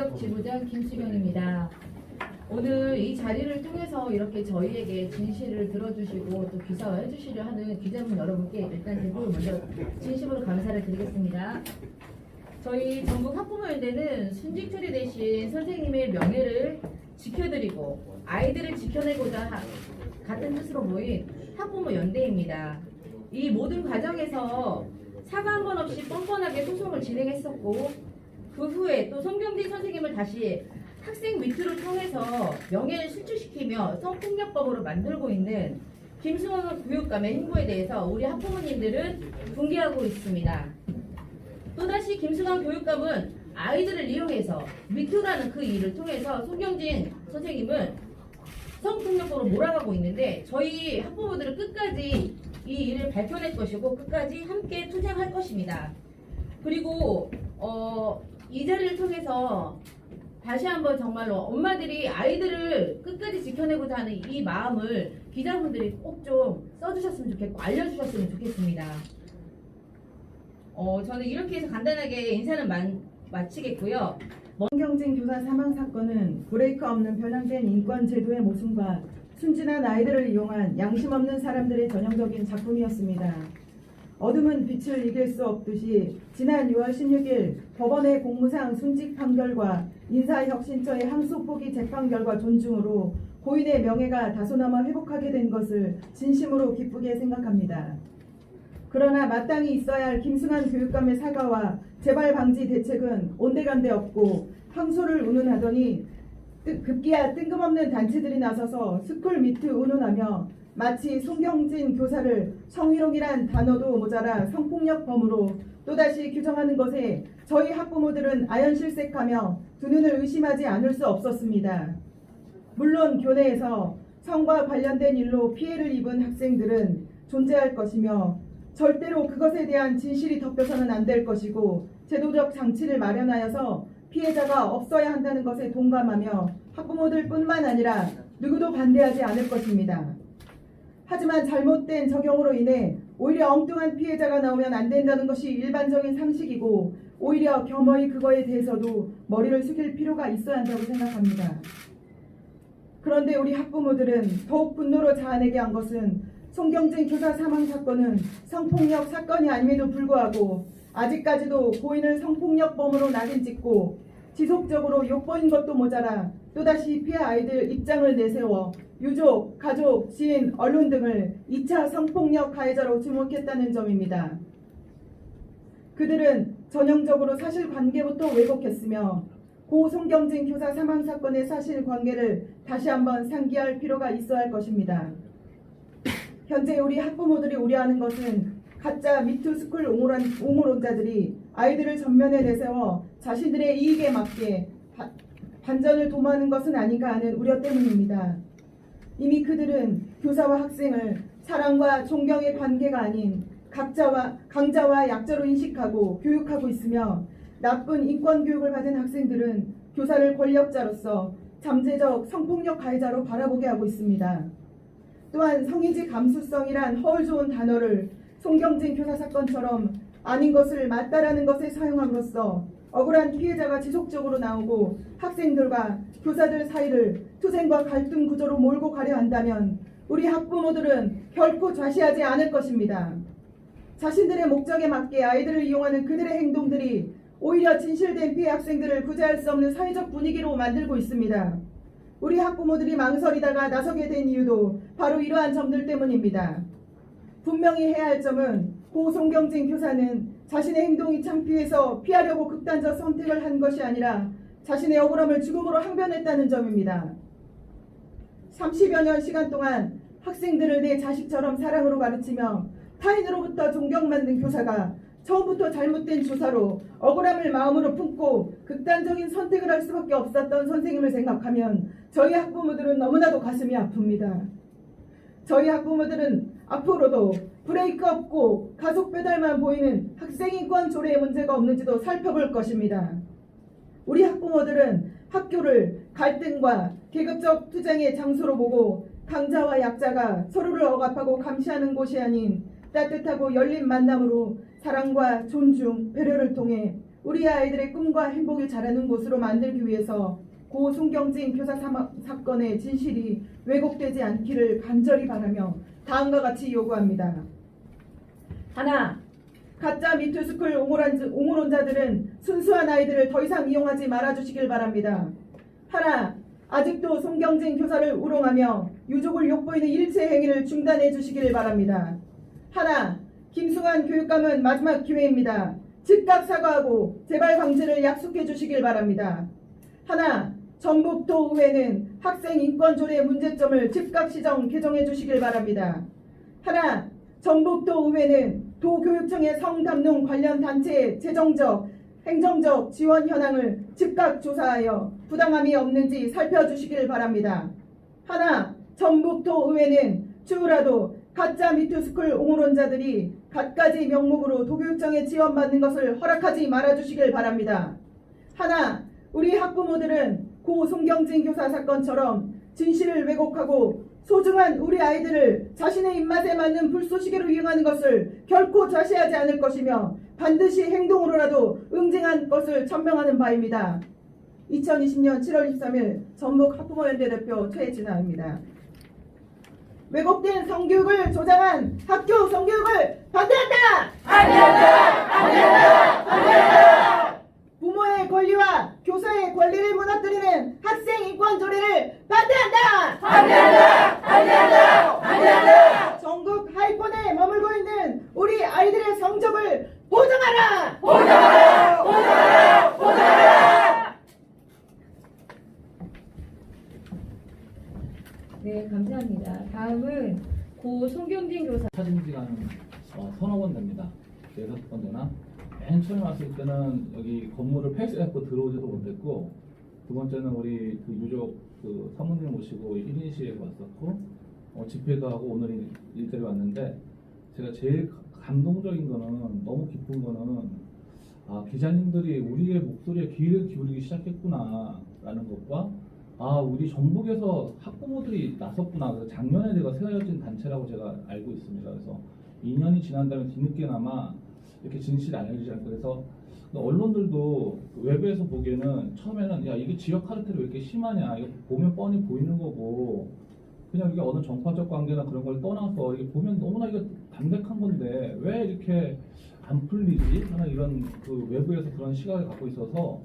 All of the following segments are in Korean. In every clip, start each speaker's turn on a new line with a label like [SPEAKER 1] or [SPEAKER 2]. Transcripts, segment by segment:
[SPEAKER 1] 성폭력 지부장 김수경입니다. 오늘 이 자리를 통해서 이렇게 저희에게 진실을 들어주시고 또 기사화해 주시려 하는 기자분 여러분께 일단 대부분 먼저 진심으로 감사를 드리겠습니다. 저희 전국 학부모연대는 순직 처리되신 선생님의 명예를 지켜드리고 아이들을 지켜내고자 같은 뜻으로 모인 학부모연대입니다. 이 모든 과정에서 사과 한 번 없이 뻔뻔하게 소송을 진행했었고 그 후에 또 송경진 선생님을 다시 학생 미투를 통해서 명예를 실추시키며 성폭력법으로 만들고 있는 김승원 교육감의 행보에 대해서 우리 학부모님들은 분개하고 있습니다. 또다시 김승원 교육감은 아이들을 이용해서 미투라는 그 일을 통해서 송경진 선생님을 성폭력법으로 몰아가고 있는데 저희 학부모들은 끝까지 이 일을 밝혀낼 것이고 끝까지 함께 투쟁할 것입니다. 그리고 이 자리를 통해서 다시 한번 정말로 엄마들이 아이들을 끝까지 지켜내고자 하는 이 마음을 기자분들이 꼭 좀 써주셨으면 좋겠고 알려주셨으면 좋겠습니다. 저는 이렇게 해서 간단하게 인사는 마치겠고요.
[SPEAKER 2] 송경진 교사 사망 사건은 브레이크 없는 변형된 인권 제도의 모순과 순진한 아이들을 이용한 양심 없는 사람들의 전형적인 작품이었습니다. 어둠은 빛을 이길 수 없듯이 지난 6월 16일 법원의 공무상 순직 판결과 인사혁신처의 항소 포기 재판 결과 존중으로 고인의 명예가 다소나마 회복하게 된 것을 진심으로 기쁘게 생각합니다. 그러나 마땅히 있어야 할 김승환 교육감의 사과와 재발 방지 대책은 온데간데 없고 항소를 운운하더니 급기야 뜬금없는 단체들이 나서서 스쿨 미투 운운하며 마치 송경진 교사를 성희롱이란 단어도 모자라 성폭력범으로 또다시 규정하는 것에 저희 학부모들은 아연실색하며 두 눈을 의심하지 않을 수 없었습니다. 물론 교내에서 성과 관련된 일로 피해를 입은 학생들은 존재할 것이며 절대로 그것에 대한 진실이 덮여서는 안 될 것이고 제도적 장치를 마련하여서 피해자가 없어야 한다는 것에 동감하며 학부모들뿐만 아니라 누구도 반대하지 않을 것입니다. 하지만 잘못된 적용으로 인해 오히려 엉뚱한 피해자가 나오면 안 된다는 것이 일반적인 상식이고 오히려 겸허히 그거에 대해서도 머리를 숙일 필요가 있어야 한다고 생각합니다. 그런데 우리 학부모들은 더욱 분노로 자아내게 한 것은 송경진 교사 사망 사건은 성폭력 사건이 아님에도 불구하고 아직까지도 고인을 성폭력범으로 낙인 찍고 지속적으로 욕보인 것도 모자라 또다시 피해 아이들 입장을 내세워 유족, 가족, 지인, 언론 등을 2차 성폭력 가해자로 지목했다는 점입니다. 그들은 전형적으로 사실관계부터 왜곡했으며 고 송경진 교사 사망 사건의 사실관계를 다시 한번 상기할 필요가 있어야 할 것입니다. 현재 우리 학부모들이 우려하는 것은 가짜 미투 스쿨 옹호론자들이 아이들을 전면에 내세워 자신들의 이익에 맞게 반전을 도모하는 것은 아닌가 하는 우려 때문입니다. 이미 그들은 교사와 학생을 사랑과 존경의 관계가 아닌 강자와 약자로 인식하고 교육하고 있으며 나쁜 인권교육을 받은 학생들은 교사를 권력자로서 잠재적 성폭력 가해자로 바라보게 하고 있습니다. 또한 성인지 감수성이란 허울 좋은 단어를 송경진 교사 사건처럼 아닌 것을 맞다라는 것에 사용함으로써 억울한 피해자가 지속적으로 나오고 학생들과 교사들 사이를 투쟁과 갈등 구조로 몰고 가려 한다면 우리 학부모들은 결코 좌시하지 않을 것입니다. 자신들의 목적에 맞게 아이들을 이용하는 그들의 행동들이 오히려 진실된 피해 학생들을 구제할 수 없는 사회적 분위기로 만들고 있습니다. 우리 학부모들이 망설이다가 나서게 된 이유도 바로 이러한 점들 때문입니다. 분명히 해야 할 점은 고 송경진 교사는 자신의 행동이 창피해서 피하려고 극단적 선택을 한 것이 아니라 자신의 억울함을 죽음으로 항변했다는 점입니다. 30여 년 시간 동안 학생들을 내 자식처럼 사랑으로 가르치며 타인으로부터 존경받는 교사가 처음부터 잘못된 조사로 억울함을 마음으로 품고 극단적인 선택을 할 수밖에 없었던 선생님을 생각하면 저희 학부모들은 너무나도 가슴이 아픕니다. 저희 학부모들은 앞으로도 브레이크 없고 가속 페달만 보이는 학생인권 조례의 문제가 없는지도 살펴볼 것입니다. 우리 학부모들은 학교를 갈등과 계급적 투쟁의 장소로 보고 강자와 약자가 서로를 억압하고 감시하는 곳이 아닌 따뜻하고 열린 만남으로 사랑과 존중, 배려를 통해 우리 아이들의 꿈과 행복이 자라는 곳으로 만들기 위해서 고 송경진 교사 사건의 진실이 왜곡되지 않기를 간절히 바라며 다음과 같이 요구합니다. 하나, 가짜 미투스쿨 옹호론자들은 순수한 아이들을 더 이상 이용하지 말아주시길 바랍니다. 하나, 아직도 송경진 교사를 우롱하며 유족을 욕보이는 일체 행위를 중단해 주시길 바랍니다. 하나, 김승환 교육감은 마지막 기회입니다. 즉각 사과하고 재발 방지를 약속해 주시길 바랍니다. 하나, 전북도의회는 학생 인권조례 문제점을 즉각 시정 개정해 주시길 바랍니다. 하나, 전북도의회는 도교육청의 성담농 관련 단체의 재정적, 행정적 지원 현황을 즉각 조사하여 부당함이 없는지 살펴주시길 바랍니다. 하나, 전북도의회는 추후라도 가짜 미투스쿨 옹호론자들이 갖가지 명목으로 도교육청에 지원받는 것을 허락하지 말아주시길 바랍니다. 하나, 우리 학부모들은 고 송경진 교사 사건처럼 진실을 왜곡하고 소중한 우리 아이들을 자신의 입맛에 맞는 불쏘시개로 이용하는 것을 결코 좌시하지 않을 것이며 반드시 행동으로라도 응징할 것을 천명하는 바입니다. 2020년 7월 23일 전북 학부모연대 대표 최진아입니다. 왜곡된 성교육을 조장한 학교 성교육을 반대한다! 반대한다! 반대한다! 반대한다! 부모의 권리와 교사의 권리를 무너뜨리는 학생 인권 조례를 반대한다! 반대한다! 반대한다! 반대한다! 전국 하위권에 머물고 있는 우리 아이들의 성적을 보장하라! 보장하라! 보장하라! 보장하라!
[SPEAKER 1] 네, 감사합니다. 다음은 고 송경진 교사.
[SPEAKER 3] 사진 기간은 서너 번 됩니다. 6번 되나? 맨 처음에 왔을 때는 여기 건물을 폐쇄해서 들어오지도 못했고, 두 번째는 우리 그 유족 그 사모님 모시고 1인시에 왔었고, 집회도 하고 오늘 일자리 왔는데, 제가 제일 감동적인 거는, 너무 기쁜 거는, 기자님들이 우리의 목소리에 귀를 기울이기 시작했구나 라는 것과, 우리 전북에서 학부모들이 나섰구나. 그래서 작년에 제가 세워진 단체라고 제가 알고 있습니다. 그래서 2년이 지난 다음에 뒤늦게나마 이렇게 진실이 알려지지 않고, 그래서 언론들도 외부에서 보기에는 처음에는 야, 이게 지역 카르텔이 왜 이렇게 심하냐, 이거 보면 뻔히 보이는 거고, 그냥 이게 어느 정파적 관계나 그런 걸 떠나서 이게 보면 너무나 이거 담백한 건데 왜 이렇게 안 풀리지 하는 이런 그 외부에서 그런 시각을 갖고 있어서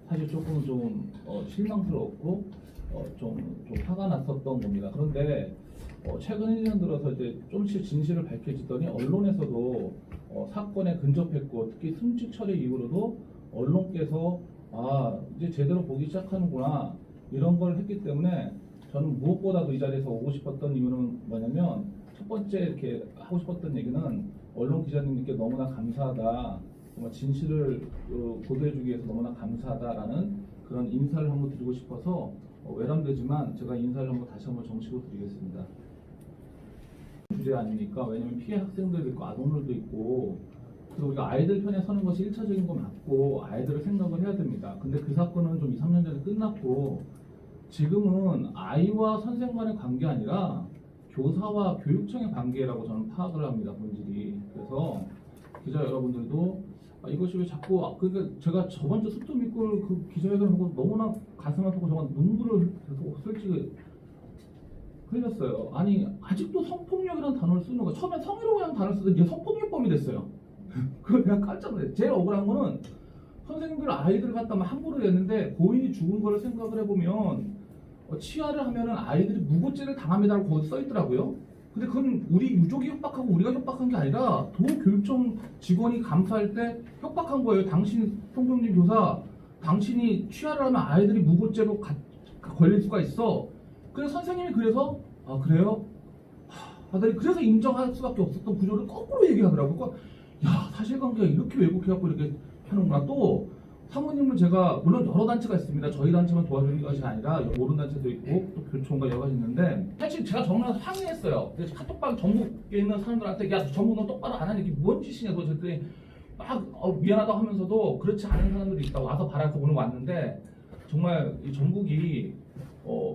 [SPEAKER 3] 사실 조금 좀 실망스러웠고 좀 화가 났었던 겁니다. 그런데 최근 1년 들어서 이제 조금씩 진실을 밝혀지더니 언론에서도 사건에 근접했고, 특히 승직 처리 이후로도 언론께서 이제 제대로 보기 시작하는구나 이런 걸 했기 때문에, 저는 무엇보다도 이 자리에서 오고 싶었던 이유는 뭐냐면, 첫 번째 이렇게 하고 싶었던 얘기는 언론 기자님께 너무나 감사하다, 정말 진실을 보도해주기 위해서 너무나 감사하다라는 그런 인사를 한번 드리고 싶어서 외람되지만 제가 인사를 한번 다시 한번 정식으로 드리겠습니다. 주제 아닙니까? 왜냐면 피해 학생들도 있고 아동들도 있고, 그래서 우리가 아이들 편에 서는 것이 1차적인 거 맞고 아이들을 생각을 해야 됩니다. 근데 그 사건은 좀 2, 3년 전에 끝났고, 지금은 아이와 선생 간의 관계 아니라 교사와 교육청의 관계라고 저는 파악을 합니다, 본질이. 그래서 기자 여러분들도 이것이 왜 자꾸, 그러니까 제가 저번 주 수도 믿고 그 기자회견을 보고 너무나 가슴 아프고 정말 눈물을 솔직히 흘렸어요. 아니, 아직도 성폭력이라는 단어를 쓰는 거, 처음엔 성희롱이라는 단어를 쓰더니 이게 성폭력범이 됐어요. 그걸 내가 깜짝 놀랐어요. 제일 억울한 거는 선생님들 아이들 갖다 막 함부로 냈는데 고인이 죽은 거를 생각을 해보면 치아를 하면은 아이들이 무고죄를 당합니다라고 거기 써 있더라고요. 근데 그건 우리 유족이 협박하고 우리가 협박한 게 아니라 도교육청 직원이 감사할 때 협박한 거예요. 당신 송경진 교사, 당신이 취하를 하면 아이들이 무고죄로 걸릴 수가 있어. 그래서 선생님이 그래서 그래요? 아들이 그래서 인정할 수밖에 없었던 구조를 거꾸로 얘기하더라고요. 그러니까 야, 사실관계가 이렇게 왜곡해갖고 이렇게 하는구나. 또 사모님은 제가 물론 여러 단체가 있습니다. 저희 단체만 도와주는 것이 아니라 모르는 단체도 있고 또 교총과 여러 가지 있는데, 사실 제가 정말 항의했어요. 그래서 카톡방 전북에 있는 사람들한테 야, 전북 너 똑바로 안 하니 이게 뭔 짓이냐 너. 그랬더니 막 미안하다고 하면서도 그렇지 않은 사람들이 있다고 와서 바라서 오늘 왔는데, 정말 이 전북이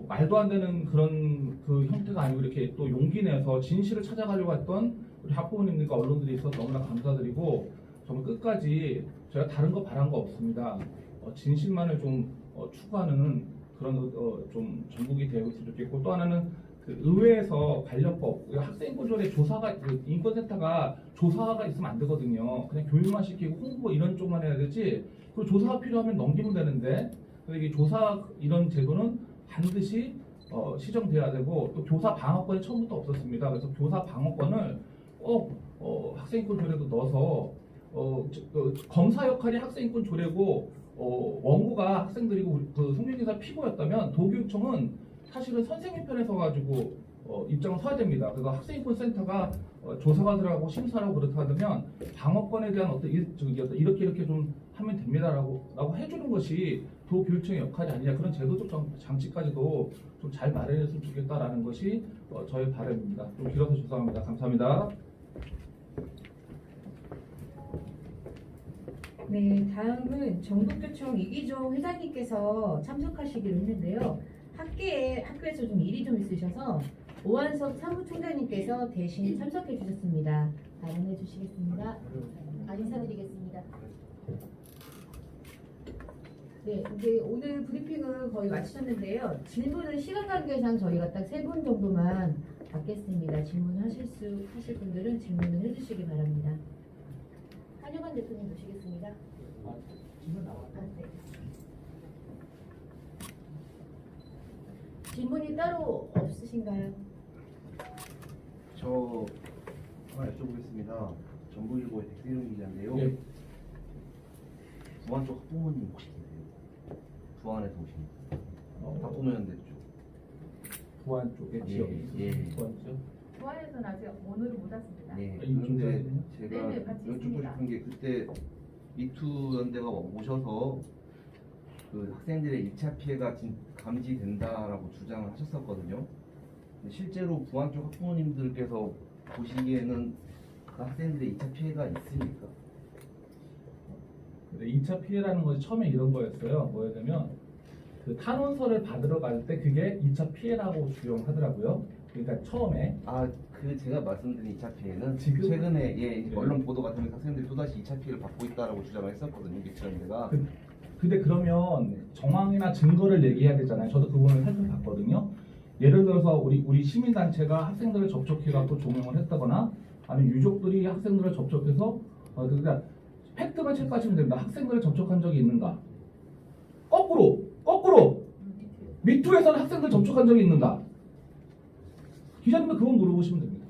[SPEAKER 3] 말도 안 되는 그런 그 형태가 아니고 이렇게 또 용기 내서 진실을 찾아가려고 했던 우리 학부모님들과 언론들이 있어서 너무나 감사드리고, 정말 끝까지 제가 다른 거 바란 거 없습니다. 진실만을 좀 추구하는 그런 좀 전국이 되고 있으면 좋겠고, 또 하나는 그 의회에서 관련법, 학생보조례 조사가 그 인권센터가 조사가 있으면 안 되거든요. 그냥 교육만 시키고 홍보 이런 쪽만 해야 되지. 그 조사가 필요하면 넘기면 되는데, 근데 이 조사 이런 제도는 반드시 시정돼야 되고, 또 교사 방어권이 처음부터 없었습니다. 그래서 교사 방어권을 꼭 학생인권 조례도 넣어서 검사 역할이 학생인권 조례고 원고가 학생들이고 그 성년기사 피고였다면 도교육청은 사실은 선생님 편에 서가지고 입장을 서야 됩니다. 그래서 학생인권 센터가 조사가 들어가고 심사하고 그렇다 하면 방어권에 대한 이렇게 좀 하면 됩니다라고 해주는 것이 도교육청의 역할이 아니냐, 그런 제도적 장치까지도 좀 잘 마련했으면 좋겠다라는 것이 저의 바람입니다. 좀 길어서 죄송합니다. 감사합니다.
[SPEAKER 1] 네, 다음은 정독교청 이기종 회장님께서 참석하시기로 했는데요. 학교에서 좀 일이 좀 있으셔서 오한섭 사무총장님께서 대신 참석해 주셨습니다. 발언해 주시겠습니다. 인사드리겠습니다. 네, 이제 오늘 브리핑은 거의 마치셨는데요. 질문은 시간 관계상 저희가 딱 3분 정도만 받겠습니다. 질문하실 분들은 질문을 해주시기 바랍니다. 한효관 대표님 모시겠습니다. 네. 질문이 따로 없으신가요?
[SPEAKER 4] 저 하나 여쭤보겠습니다. 전북일보의 백세용 기자인데요.
[SPEAKER 3] 예.
[SPEAKER 4] 부안 쪽 학부모님 혹시 계세요? 부안에서 오신 학부모연대 쪽.
[SPEAKER 3] 부안 쪽에
[SPEAKER 4] 예,
[SPEAKER 3] 지역이
[SPEAKER 4] 예.
[SPEAKER 3] 있어요. 부안 쪽.
[SPEAKER 5] 부안에서는 아직 오늘은 못 왔습니다.
[SPEAKER 4] 네.
[SPEAKER 3] 이
[SPEAKER 4] 그런데
[SPEAKER 3] 중간에는요?
[SPEAKER 4] 제가
[SPEAKER 5] 네, 같이
[SPEAKER 4] 여쭙고
[SPEAKER 5] 있습니다.
[SPEAKER 4] 싶은 게 그때 미투 연대가 오셔서 그 학생들의 2차 피해가 감지된다라고 주장을 하셨었거든요. 근데 실제로 부안 쪽 학부모님들께서 보시기에는 그 학생들의 2차 피해가 있습니까?
[SPEAKER 3] 근데 2차 피해라는 것이 처음에 이런 거였어요. 뭐였냐면 그 탄원서를 받으러 갈 때 그게 2차 피해라고 주장하더라고요. 그러니까 처음에
[SPEAKER 4] 그 제가 말씀드린 2차 피해는
[SPEAKER 3] 지금?
[SPEAKER 4] 최근에 이제
[SPEAKER 3] 네.
[SPEAKER 4] 언론 보도 같은 데서 학생들이 또다시 2차 피해를 받고 있다라고 주장을 했었거든요. 미투연대가.
[SPEAKER 3] 근데 그러면 정황이나 증거를 얘기해야 되잖아요. 저도 그 부분을 살펴봤거든요. 예를 들어서 우리 시민단체가 학생들을 접촉해갖고 조명을 했다거나 아니면 유족들이 학생들을 접촉해서 그러니까 팩트만 체크하시면 됩니다. 학생들을 접촉한 적이 있는가? 거꾸로 미투에서는 학생들 접촉한 적이 있는가? 기자님은 그건 물어보시면 됩니다.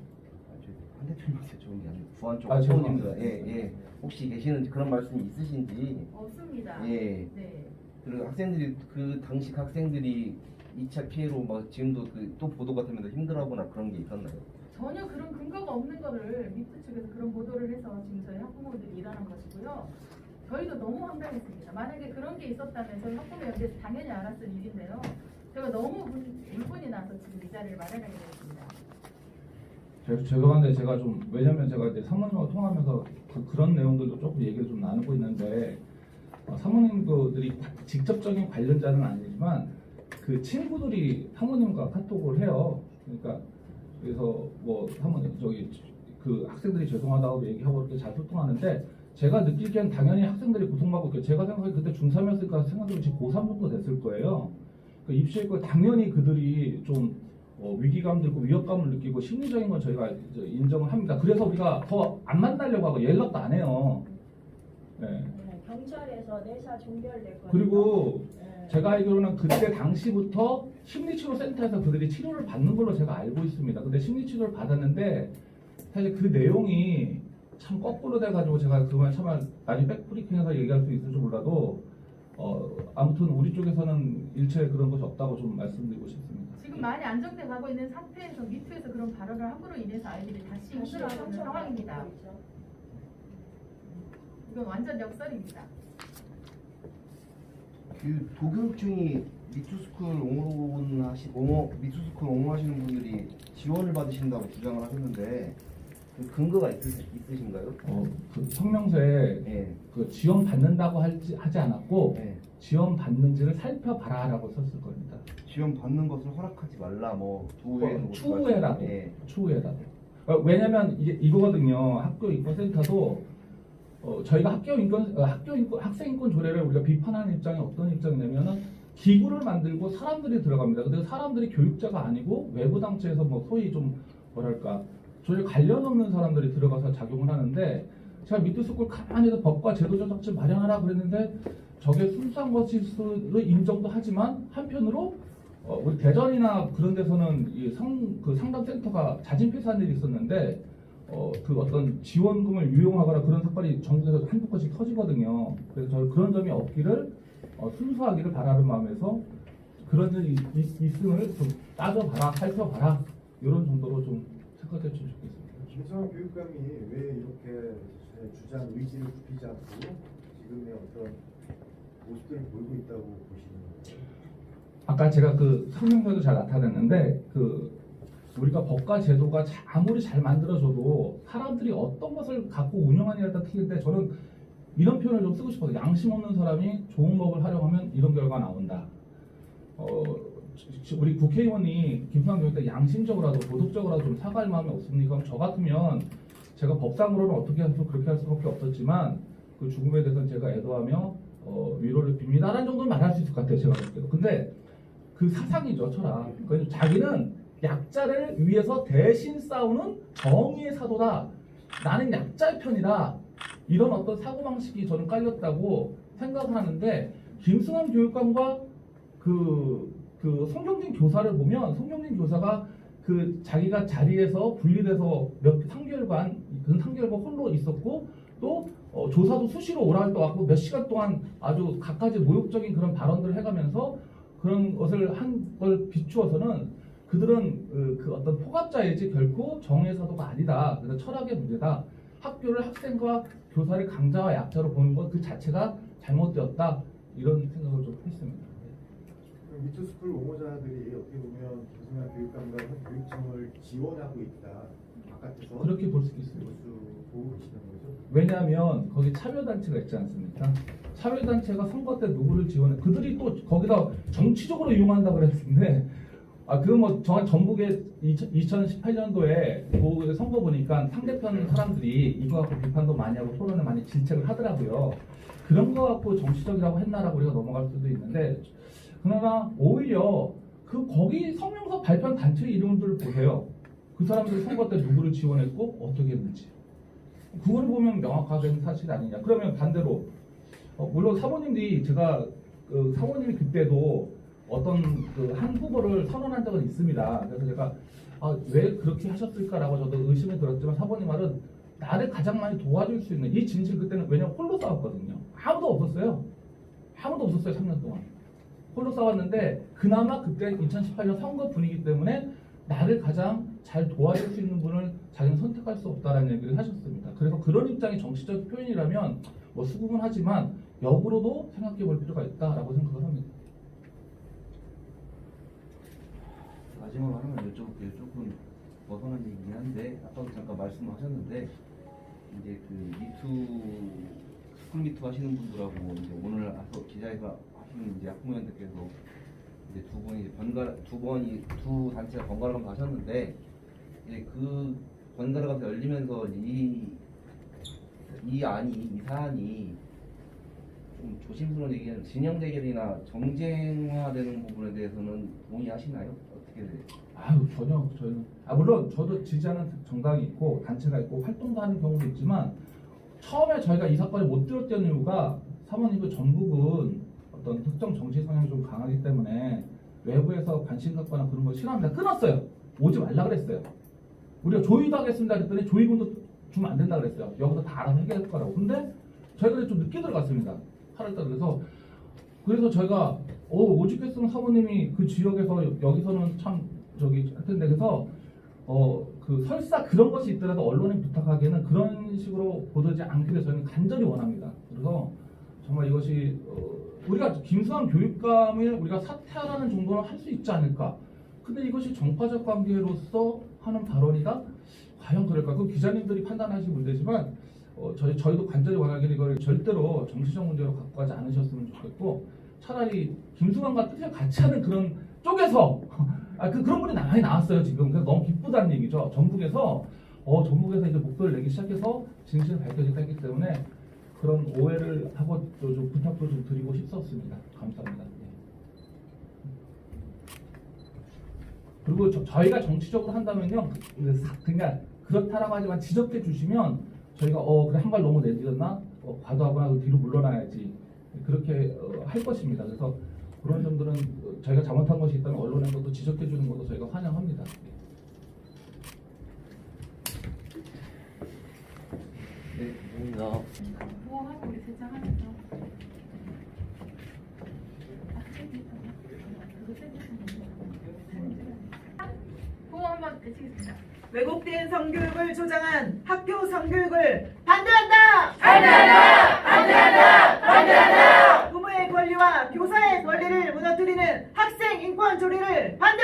[SPEAKER 4] 한 대표님한테 좋은 게 아니고 부안 쪽
[SPEAKER 3] 죄송합니다.
[SPEAKER 4] 학부모님들 혹시 계시는 그런 말씀이 있으신지.
[SPEAKER 5] 없습니다.
[SPEAKER 4] 예.
[SPEAKER 5] 네.
[SPEAKER 4] 그리고 학생들이 그 당시 학생들이 2차 피해로 막 지금도 또 보도 같은 데서 힘들어하거나 그런 게 있었나요?
[SPEAKER 5] 전혀 그런 근거가 없는 거를 미투 측에서 그런 보도를 해서 지금 저희 학부모들이 일하는 것이고요. 저희도 너무 황당했습니다. 만약에 그런 게 있었다면 저희 학부모연대에서 당연히 알았을 일인데요. 제가 너무 물분이 나서 지금 이 자리를 마련하게 되었습니다.
[SPEAKER 3] 죄송한데 제가 좀 왜냐면 제가 이제 사모님하고 통화하면서 그런 내용들도 조금 얘기를 좀 나누고 있는데 사모님들이 직접적인 관련자는 아니지만 그 친구들이 사모님과 카톡을 해요. 그러니까 그래서 뭐 사모님 그 학생들이 죄송하다고 얘기하고 이렇게 잘 소통하는데 제가 느끼기엔 당연히 학생들이 고통받고 있고 제가 생각하기 그때 중3이었으니까 생각해보면 지금 고3 정도 됐을 거예요. 그 입시했고 당연히 그들이 좀 위기감도 있고 위협감을 느끼고 심리적인 건 저희가 이제 인정을 합니다. 그래서 우리가 더 안 만나려고 하고 연락도 안 해요. 네.
[SPEAKER 6] 경찰에서 내사 종결됐거든요.
[SPEAKER 3] 그리고
[SPEAKER 6] 네.
[SPEAKER 3] 제가 알기로는 그때 당시부터 심리치료센터에서 그들이 치료를 받는 걸로 제가 알고 있습니다. 근데 심리치료를 받았는데 사실 그 내용이 참 거꾸로 돼가지고 제가 그만 참 많이 백브리핑해서 얘기할 수 있을지 몰라도 아무튼 우리 쪽에서는 일체 그런 것이 없다고 좀 말씀드리고 싶습니다.
[SPEAKER 5] 지금 많이 안정돼 가고 있는 상태에서 미투에서 그런 발언을 함으로 인해서 아이들이 다시 힘들어하고 있는 상황입니다. 이건 완전 역설입니다.
[SPEAKER 4] 그 도교육청이 미투스쿨 옹호하시는 분들이 지원을 받으신다고 주장을 하셨는데 그 근거가 있으신가요?
[SPEAKER 3] 그 성명서에
[SPEAKER 4] 네.
[SPEAKER 3] 그 지원 받는다고 하지 않았고
[SPEAKER 4] 네.
[SPEAKER 3] 지원 받는지를 살펴봐라라고 썼을 겁니다.
[SPEAKER 4] 지원 받는 것을 허락하지 말라 도의회는
[SPEAKER 3] 추후에라도. 왜냐면 이게 이거거든요. 학교 인권센터도 저희가 학생 인권 조례를 우리가 비판하는 입장이 어떤 입장이냐면은 기구를 만들고 사람들이 들어갑니다. 근데 사람들이 교육자가 아니고 외부 단체에서 뭐 소위 좀 뭐랄까 조례 관련 없는 사람들이 들어가서 작용을 하는데 제가 미투스쿨 가만히 해서 법과 제도적 장치 마련하라 그랬는데 저게 순수한 것으로 인정도 하지만 한편으로 우리 대전이나 그런 데서는 그 상담센터가 자진 폐쇄한 일이 있었는데 그 어떤 지원금을 유용하거나 그런 사건이 전국에서 한두 건씩 터지거든요. 그래서 저희 그런 점이 없기를 순수하기를 바라는 마음에서 그런 일이 있음을 좀 따져봐라, 살펴봐라 이런 정도로 좀 생각해 주시면 좋겠습니다.
[SPEAKER 7] 김성환 교육감이 왜 이렇게 주장 의지를 굽히지 않고 지금의 어떤 모습들을 보이고 있다고 보시는 거예요?
[SPEAKER 3] 아까 제가 그 설명서도 잘 나타냈는데 그 우리가 법과 제도가 아무리 잘 만들어져도 사람들이 어떤 것을 갖고 운영하느냐에 따라 틀린데 저는 이런 표현을 좀 쓰고 싶어요. 양심 없는 사람이 좋은 법을 활용하면 이런 결과가 나온다. 우리 국회의원이 김수환 교육때 양심적으로라도 도덕적으로라도 좀 사과할 마음이 없습니까? 그럼 저 같으면 제가 법상으로는 어떻게 해서 그렇게 할 수밖에 없었지만 그 죽음에 대해서는 제가 애도하며 위로를 빕니다라는 정도는 말할 수 있을 것 같아요. 제가 볼 때도. 근데 그 사상이죠, 철학. 그러니까 자기는 약자를 위해서 대신 싸우는 정의의 사도다. 나는 약자의 편이다. 이런 어떤 사고방식이 저는 깔렸다고 생각을 하는데 김승환 교육감과 그 송경진 교사를 보면 송경진 교사가 그 자기가 자리에서 분리돼서 몇 3개월간 그 3개월간 홀로 있었고 또 조사도 수시로 오라 할 것 같고 몇 시간 동안 아주 갖가지 모욕적인 그런 발언들을 해가면서 그런 것을 한 걸 비추어서는 그들은 그 어떤 포갑자이지 결코 정의의 사도가 아니다. 그래서 철학의 문제다. 학교를 학생과 교사를 강자와 약자로 보는 것 그 자체가 잘못되었다. 이런 생각을 좀 했습니다.
[SPEAKER 7] 미투스쿨 옹호자들이 어떻게 보면 김성환 교육감과 교육청을 지원하고 있다. 바깥에서
[SPEAKER 3] 그렇게 볼 수 있습니다.
[SPEAKER 7] 보고 계시는 거죠?
[SPEAKER 3] 왜냐하면 거기 참여단체가 있지 않습니까? 참여단체가 선거 때 누구를 지원해 그들이 또 거기다 정치적으로 이용한다 그랬는데 그 뭐 정한 전북의 2018년도에 그 선거 보니까 상대편 사람들이 이거 갖고 비판도 많이 하고 토론을 많이 질책을 하더라고요. 그런 거 갖고 정치적이라고 했나라고 우리가 넘어갈 수도 있는데 그러나 오히려 거기 성명서 발표한 단체 이름들을 보세요. 그 사람들이 선거 때 누구를 지원했고 어떻게 했는지 그걸 보면 명확하게 사실 아니냐. 그러면 반대로 물론 사모님들이 제가 사모님이 그때도 어떤 한 후보를 선언한 적은 있습니다. 그래서 제가 왜 그렇게 하셨을까라고 저도 의심이 들었지만 사모님 말은 나를 가장 많이 도와줄 수 있는 이 진실 그때는 왜냐면 홀로 싸웠거든요. 아무도 없었어요. 3년 동안. 홀로 싸웠는데 그나마 그때 2018년 선거 분위기 때문에 나를 가장 잘 도와줄 수 있는 분을 자기는 선택할 수 없다라는 얘기를 하셨습니다. 그래서 그런 입장이 정치적 표현이라면 뭐 수긍은 하지만 역으로도 생각해 볼 필요가 있다라고 생각을 합니다.
[SPEAKER 4] 마지막으로 하나만 여쭤볼게요. 조금 벗어난 얘기긴 한데 아까도 잠깐 말씀하셨는데 이제 스쿨 미투 하시는 분들하고 이제 오늘 와서 기자회견 하시는 이제 학부모님들께서 이제 두 단체가 번갈아 가면서 하셨는데 이제 그 번갈아 가면서 열리면서 이 사안이 좀 조심스러운 얘기는 진영 대결이나 정쟁화되는 부분에 대해서는 동의하시나요? 어떻게 돼요?
[SPEAKER 3] 저는 물론 저도 지지하는 정당이 있고 단체가 있고 활동도 하는 경우도 있지만 처음에 저희가 이 사건을 못 들었던 이유가 사모님 전북은 어떤 특정 정치 성향이 좀 강하기 때문에 외부에서 관심 갖거나 그런 거 싫어합니다. 끊었어요. 오지 말라 그랬어요. 우리가 조의도 하겠습니다 그랬더니 조의금도 주면 안 된다 그랬어요. 여기서 다 알아서 해결할 거라고. 근데 저희가 좀 늦게 들어갔습니다. 8월달 그래서 저희가 오죽했으면 사모님이 그 지역에서 여기서는 참 할 텐데 그래서 설사 그런 것이 있더라도 언론에 부탁하기에는 그런 식으로 보도지 않기를 저희는 간절히 원합니다. 그래서 정말 이것이 우리가 김수환 교육감을 우리가 사퇴하라는 정도는 할 수 있지 않을까. 근데 이것이 정파적 관계로서 하는 발언이다? 과연 그럴까? 그 기자님들이 판단하실 문제지만 저희도 간절히 원하기를 이걸 절대로 정치적 문제로 갖고 가지 않으셨으면 좋겠고 차라리 김수환과 뜻을 같이 하는 그런 쪽에서 그런 분이 많이 나왔어요 지금. 그래서 너무 기쁘다는 얘기죠. 전북에서 이제 목소리를 내기 시작해서 진실을 밝혀지기 했기 때문에 그런 오해를 하고 좀 부탁도 좀 드리고 싶었습니다. 감사합니다. 예. 그리고 저희가 정치적으로 한다면요, 그러니까 그렇다라고 하지만 지적해 주시면 저희가 그래 한 발 너무 내딛었나, 과도하거나 뒤로 물러나야지 그렇게 할 것입니다. 그래서 그런 점들은 저희가 잘못한 것이 있다면 언론에 것도 지적해 주는 것도 저희가 환영합니다.
[SPEAKER 4] 네, 감사합니다.
[SPEAKER 5] 보호하고 우리 세장하면서 보호 한번 외치겠습니다.
[SPEAKER 2] 왜곡된 성교육을 조장한 학교 성교육을 반대한다! 반대한다! 반대한다! 반대한다! 부모의 권리와 교사의 권리를 무너뜨리는 학생 인권 조리를 반대한다!